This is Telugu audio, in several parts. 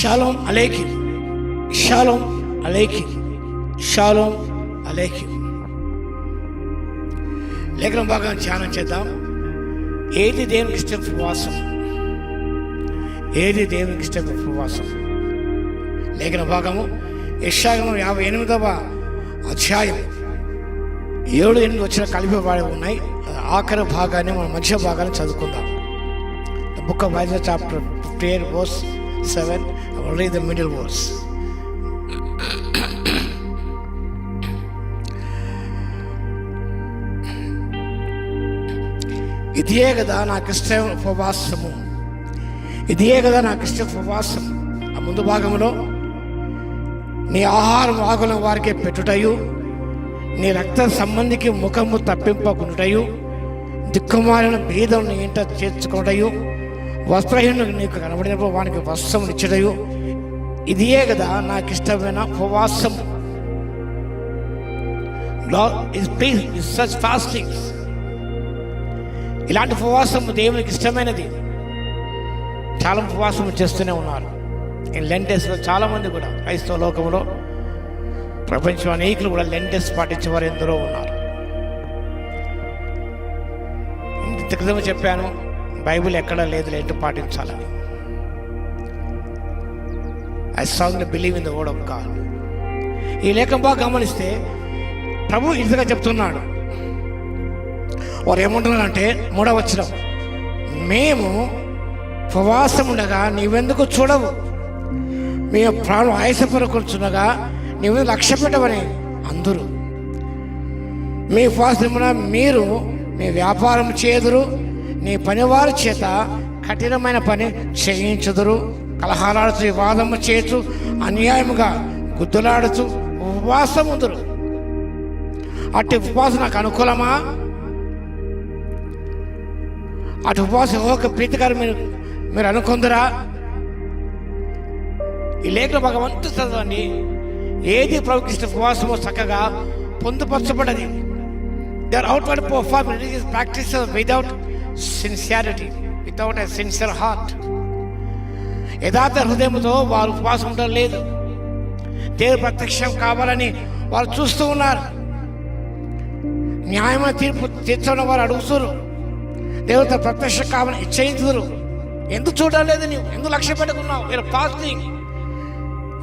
షాలోం అలైకుం, షాలోం అలైకుం, షాలోం అలైకుం. లేఖన భాగం ధ్యానం చేద్దాం. ఏది దేవునికి ఇష్టం ఉపవాసం? ఏది దేవునికి ఇష్టం ఉపవాసం? లేఖన భాగము యెషయా 58వ అధ్యాయం 7-8 వచ్చిన కలిపి ఉన్నాయి. ఆఖరి భాగాన్ని మన మధ్య భాగాన్ని చదువుకుందాం. The book of Isaiah chapter 58 verse 7. I will read the middle verse. ఇదే కదా నాకు ఇష్టం ఉపవాసము, ఇదే కదా నాకు ఇష్టం ఉపవాసం. ఆ ముందు భాగంలో నీ ఆహారం ఆకుల వారికి పెట్టుటయు, నీ రక్త సంబంధికి ముఖము తప్పింపకుండాయు, దిక్కుమాలిన భేదం నీ ఇంట చేర్చుకుంటయు, వస్త్రహీనులకు నీకు కనబడినప్పుడు వానికి వస్త్రం ఇచ్చటయు, ఇదే కదా నాకు ఇష్టమైన ఉపవాసం. ఫాస్టింగ్స్, ఇలాంటి ఉపవాసం దేవునికి ఇష్టమైనది. చాలా ఉపవాసం చేస్తూనే ఉన్నారు. లెంటెస్లో చాలామంది కూడా క్రైస్తవ లోకంలో, ప్రపంచం అనేకులు కూడా లెంటెస్ పాటించేవారు ఎందరో ఉన్నారు. ఇంత క్రితం చెప్పాను, బైబిల్ ఎక్కడా లేదు లెంట్ పాటించాలని. I strongly believe in the word of God. ఈ లేఖం బాగా గమనిస్తే ప్రభు ఇంతగా చెప్తున్నాడు. వారు ఏమంటున్నారంటే 3వ వచనం, మేము ఉపవాసం ఉండగా నీవెందుకు చూడవు, మేము ప్రాణం ఆయాసపరుచుండగా నీవు లక్ష్య పెట్టవని అందరూ. మీ ఉపవాసమున మీరు మీ వ్యాపారం చేదురు, నీ పనివారి చేత కఠినమైన పని చేయించుదురు, కలహాలాడుతూ వివాదము చేస్తూ అన్యాయముగా గుద్దులాడుతూ ఉపవాసం ఉందరు. అట్టి ఉపవాసం నాకు అనుకూలమా? అటు ఉపవాసం ఒక ప్రీతికరం మీరు అనుకుందరా? ఈ లేఖన భగవంతు చదవండి. ఏది ప్రభుకి ఉపవాసమో చక్కగా పొందుపరచబడది. They are outward perform religious practices without sincerity, without a sincere heart. యథార్థ హృదయంతో వారు ఉపవాసం ఉండడం లేదు. దేవుడు ప్రత్యక్షం కావాలని వారు చూస్తూ ఉన్నారు. న్యాయమైన తీర్పు తీర్చడం వారు అడుగుతున్నారు. దేవుడితో ప్రత్యక్షం కావాలని ఇచ్చేయించుదురు. ఎందుకు చూడలేదు? నీవు ఎందుకు లక్ష్య పెట్టుకున్నావు? మీరు ఫాస్టింగ్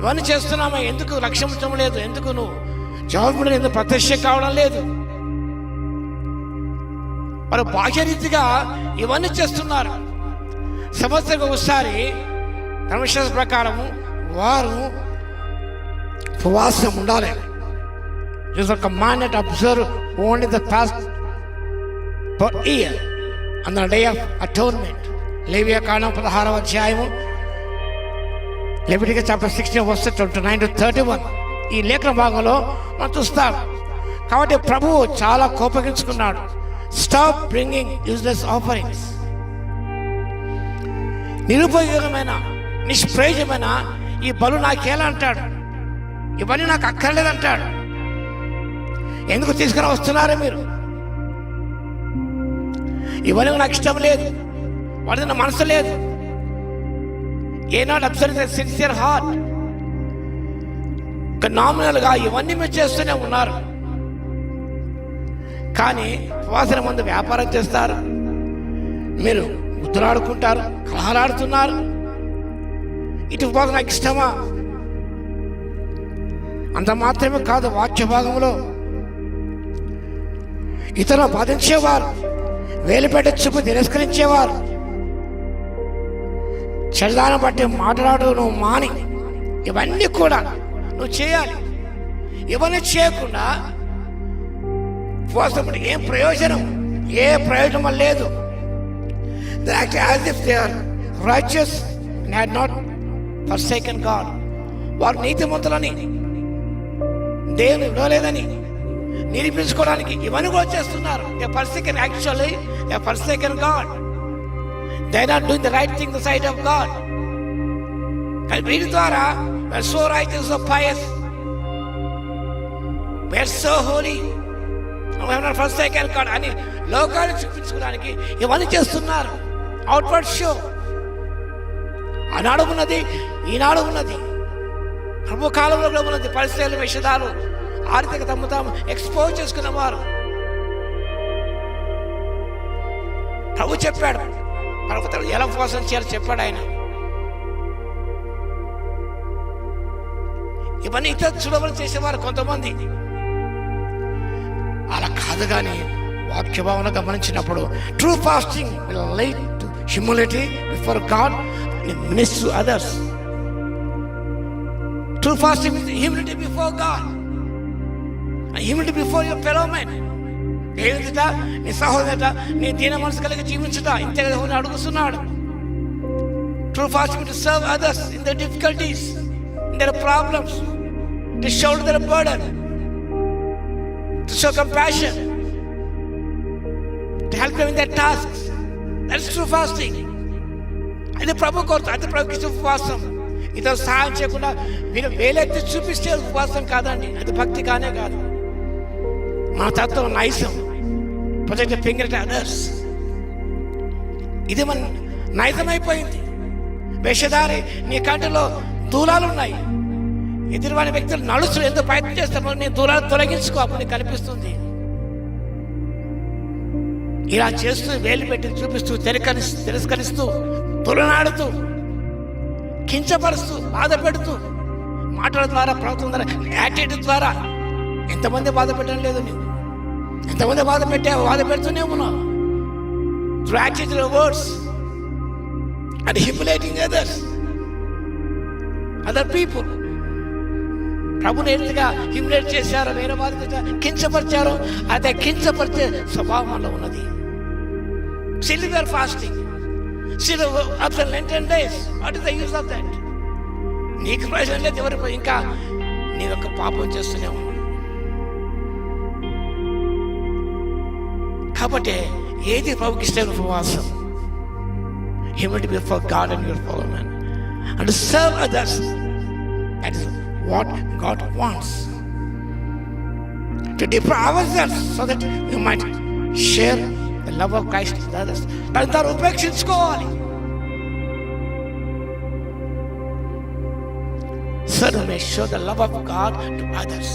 ఇవన్నీ చేస్తున్నామా? ఎందుకు లక్ష్యం ఉంచడం లేదు? ఎందుకు నువ్వు జవాబు ఎందుకు ప్రత్యక్షం కావడం లేదు? వారు బాహ్యరీతిగా ఇవన్నీ చేస్తున్నారు. సంవత్సరం ఒకసారి ధర్మశాస్త్ర ప్రకారము వారు ఉపవాసం ఉండాలి. Commanded observe only the fast for year on the day of atonement. లేవియాకాండం 16వ అధ్యాయము, లెవిటికస్ చాప్టర్ 16 verse 29 to 31 ఈ లేఖన భాగంలో మనం చూస్తాం. కాబట్టి ప్రభువు చాలా కోపగించుకున్నాడు. Stop bringing useless offerings. నిరుపయోగమైన నిష్ప్రయోజనమైన ఈ బలు నాకేలా అంటాడు, ఇవన్నీ నాకు అక్కర్లేదంటాడు. ఎందుకు తీసుకుని వస్తున్నారే మీరు? ఇవన్నీ నాకు ఇష్టం లేదు, వాడి నా మనసు లేదు. ఏ నాట్ అబ్సర్వ్ సిన్సియర్ హార్ట్. నామినల్గా ఇవన్నీ మీరు చేస్తూనే ఉన్నారు. కానీ ఉపవాసన ముందు వ్యాపారం చేస్తారు, మీరు గుద్దులాడుకుంటారు, కలహాలాడుతున్నారు. ఇటు ఉపవాసం నాకు ఇష్టమా? అంత మాత్రమే కాదు, వాక్య భాగంలో ఇతరులు బాధించేవారు, వేలిపేట చూపు తిరస్కరించేవారు, చల్లాన్ని బట్టి మాట్లాడు నువ్వు మాని, ఇవన్నీ కూడా నువ్వు చేయాలి. ఇవన్నీ చేయకుండా ఉపవాసం ఏం ప్రయోజనం? ఏ ప్రయోజనం లేదు. Righteous and had not forsaken God. వారు నీతిమంతులని, దేవుని విడవలేదని నిరూపించుకోవడానికి ఇవన్నీ కూడా చేస్తున్నారు. They forsaken, actually they forsaken God. They are not doing the right thing the sight of God. కానీ వీరి ద్వారా we are so righteous, so pious, we are so holy, we have not forsaken God అని లోకాన్ని చూపించుకోవడానికి ఇవన్నీ చేస్తున్నారు. Outward show. ఆనాడు ఉన్నది ఈనాడు ఉన్నది, ప్రభు కాలంలో కూడా ఉన్నది. పరిస్థితులు, విషయాలు, ఆర్థిక తమ తాము ఎక్స్పోజ్ చేసుకున్నవారు. ప్రభు చెప్పాడు, పర్వతాలు ఎలా ఉపవాసం చేయాలో చెప్పాడు ఆయన. ఇవన్నీ ఇతర చూడవలు చేసేవారు కొంతమంది. అలా కాదు, కానీ వాక్యభావన గమనించినప్పుడు true fasting will lead to humility before God and minister to others. True fasting is humility before God and humility before your fellow man. దేవుడిట, నీ సహోదరుట, నీ దీన మనసు కలిగి జీవించుట, ఇంతే అడుగుతున్నాడు. True fasting to serve others in their difficulties, in their problems, to shoulder their burden, to show compassion, to help them in their tasks. That is true fasting. అది ప్రభు కోరుతా, అది ప్రభుకి ఉపవాసం. ఇతరు సహాయం చేయకుండా మీరు వేలెత్తి చూపిస్తే ఉపవాసం కాదండి, అది భక్తి కానే కాదు. మన తత్వం నైజం, ప్రొజెక్ట్ ఫింగర్ టు అదర్స్. ఇది మన నైజం అయిపోయింది. వేషధారి, నీ కంటిలో దూలాలు ఉన్నాయి, ఎదురువాని వ్యక్తులు నడుస్తూ ఎంతో ప్రయత్నం చేస్తామో నీ దూరాలు తొలగించుకో, అప్పుడు నీకు కనిపిస్తుంది. ఇలా చేస్తూ వేలు పెట్టి చూపిస్తూ తిరస్కరిస్తూ తులనాడుతూ కించపరుస్తూ బాధ పెడుతూ మాటల ద్వారా, ప్రవర్తన ద్వారా, యాటిట్యూడ్ ద్వారా ఎంతమంది బాధ పెట్టడం లేదు. నువ్వు ఎంతమంది బాధ పెడుతూనే ఉన్నావు. Through attitude, words and humiliating other people. ప్రభుని ఎంతగా హ్యూమిలేట్ చేశారో, వేరే బాధ కించపరిచారో, అదే కించపరిచే స్వభావంలో ఉన్నది. Still we are fasting. Still after Lenten days, what is the use of that? నీకు ప్రయోజనం లేదు, ఎవరు ఇంకా నీ యొక్క పాపం చేస్తూనే ఉన్నావు. కాబట్టి ఏది ప్రభుకి ఇష్టమైన ఉపవాసం? Humility before God and your fellow man, and to serve others. That is what God wants. To deprive ourselves so that we might share the love of Christ with others. దాన్ని ఉపేక్షించుకోవాలి. So we may show the love of God to others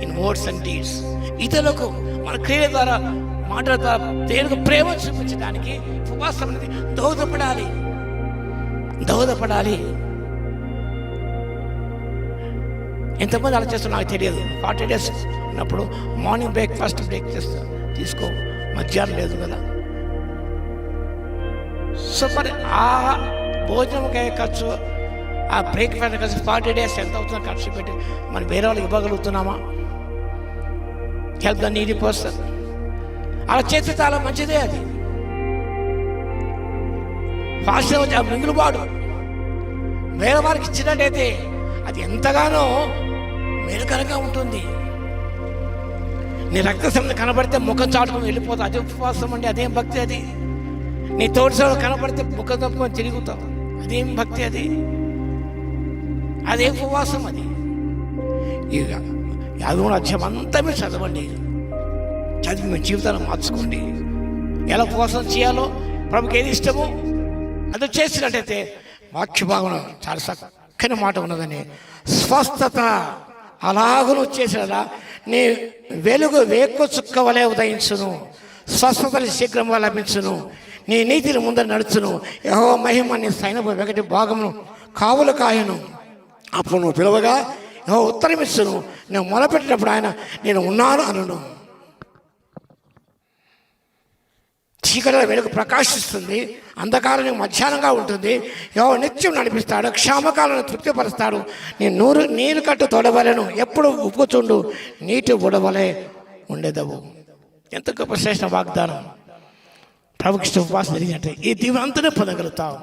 in words and deeds. ఇతరులకు మన క్రియల ద్వారా, మాటల ద్వారా దేవునికి ప్రేమ చూపించడానికి ఉపవాసం అనేది దోహదపడాలి. ఎంతమంది అలా చేస్తారో నాకు తెలియదు. 40 days ఉన్నప్పుడు మార్నింగ్ బ్రేక్ఫాస్ట్ తీసుకో, మధ్యాహ్నం లేదు కదా. సో మరి ఆ భోజనంకే ఖర్చు, ఆ బ్రేక్ఫాస్ట్ ఖర్చు 40 days ఎంత అవుతుందో ఖర్చు పెట్టి మనం వేరే వాళ్ళకి ఇవ్వగలుగుతున్నామా? Help the needy person. అలా చేస్తే చాలా మంచిదే. అది ఫాస్ట్ వచ్చి ఆ మిగులుబాటు వేరే వారికి ఇచ్చినట్టయితే అది ఎంతగానో మెరుగనగా ఉంటుంది. నీ రక్త సంబంధం కనబడితే ముఖం చాటుకొని వెళ్ళిపోతావు, అది ఉపవాసం అండి. అదేం భక్తి అది? నీ తోటి కనబడితే ముఖం తప్పుకొని తిరుగుతావు, అదేం భక్తి? అదేం ఉపవాసం? అది ఇక అది కూడా అధ్యాయం అంతా మీరు చదవండి, చదివి మీ జీవితాన్ని మార్చుకోండి. ఎలా ఉపవాసం చేయాలో, ప్రభుకి ఏది ఇష్టమో అది చేసినట్టయితే వాక్య భావన చాలా చక్కని మాట ఉన్నదని, స్వస్థత అలాగను చేసినలా నీ వెలుగు వేకు చుక్క వలె ఉదయించును, స్వస్థతలు శీఘ్రంగా లభించును, నీ నీతిని ముందర నడుచును, యెహోవా మహిమ నీ సైన్యపు వెగటి భాగమును కావులు కాయను. అప్పుడు నువ్వు పిలువగా యెహోవా ఉత్తరమిచ్చును, నువ్వు మొదలుపెట్టినప్పుడు ఆయన నేను ఉన్నాను అనును. చీకటిలో వెలుగు ప్రకాశిస్తుంది, అంధకారం మధ్యాహ్నంగా ఉంటుంది. యెహోవా నిత్యం నడిపిస్తాడు, క్షామకాలను తృప్తిపరుస్తాడు. నీ నీరు కట్టు తొడవలను, ఎప్పుడు ఉప్పుచుండు నీటి బుడవలే ఉండేదవు. ఎంత గొప్ప శ్రేష్ఠ వాగ్దానం! ప్రభుకి ఉపవాసం జరిగినట్టే ఈ దీవెన అంతనే పొందగలుగుతావు.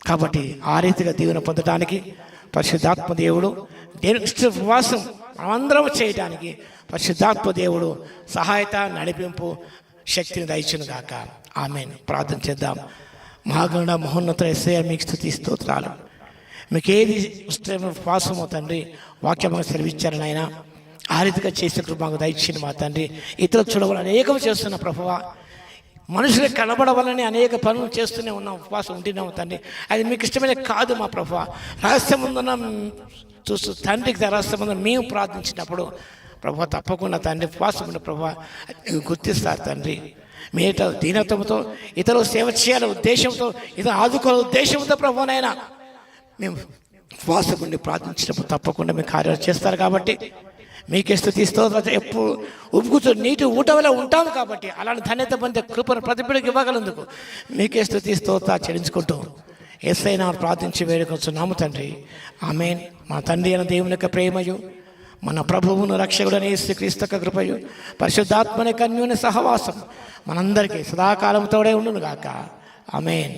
కాబట్టి ఆ రీతిగా దీవెన పొందడానికి పరిశుద్ధాత్మ దేవుడు, దేవునికి ఉపవాసం మనమందరం చేయడానికి పరిశుద్ధాత్మ దేవుడు సహాయత, నడిపింపు, శక్తిని దయచును గాక. ఆమేన్. ప్రార్థన చేద్దాం. మహాగణ మహోన్నత యేసయ్య మీకు స్తుతి స్తోత్రాలు. మీకు ఏది ఇష్టమైన ఉపవాసమో తండ్రి, వాక్యముగా సెలవిచ్చారని ఆయన ఆ రీతిగా చేసే కృప మాకు దయచేయండి మా తండ్రి. ఇతరులు చూడవాలి అనేకం చేస్తున్న ప్రభువా, మనుషులకు కనబడవాలని అనేక పనులు చేస్తూనే ఉన్నాం, ఉపవాసం ఉంటున్నాం తండ్రి. అది మీకు ఇష్టమైన కాదు మా ప్రభువా. రహస్యముందున చూస్తూ తండ్రికి రహస్యముందున మేము ప్రార్థించినప్పుడు ప్రభువా తప్పకుండా తండ్రి ఉపవాసం ఉన్న ప్రభువా గుర్తిస్తారు తండ్రి. మీ దీనత్వంతో ఇతరులు సేవ చేయాల ఉద్దేశంతో, ఇతరు ఆదుకోవాల ఉద్దేశంతో ప్రభువనైనా మేము ఉపవాసం ఉండి ప్రార్థించినప్పుడు తప్పకుండా మీ కార్యాలు చేస్తారు. కాబట్టి మీకే స్తుతి స్తోత్రం. ఎప్పుడు ఉబ్బుకుతూ నీటి ఊట వల్ల ఉంటాము కాబట్టి అలాంటి ధన్యత పొందే కృపను ప్రతిపిడికి ఇవ్వగలందుకు మీకే స్తుతి స్తోత్రం చెల్లించుకుంటూ యేసయ్యా ప్రార్థించి వేడుకొచ్చున్నాము తండ్రి. ఆమేన్. మా తండ్రి అయిన దేవుని యొక్క ప్రేమయు, మన ప్రభువును రక్షకుడైన యేసుక్రీస్తు యొక్క కృపయు, పరిశుద్ధాత్మని అన్యోన్య సహవాసం మనందరికీ సదాకాలం తోడే ఉండును గాక. ఆమేన్.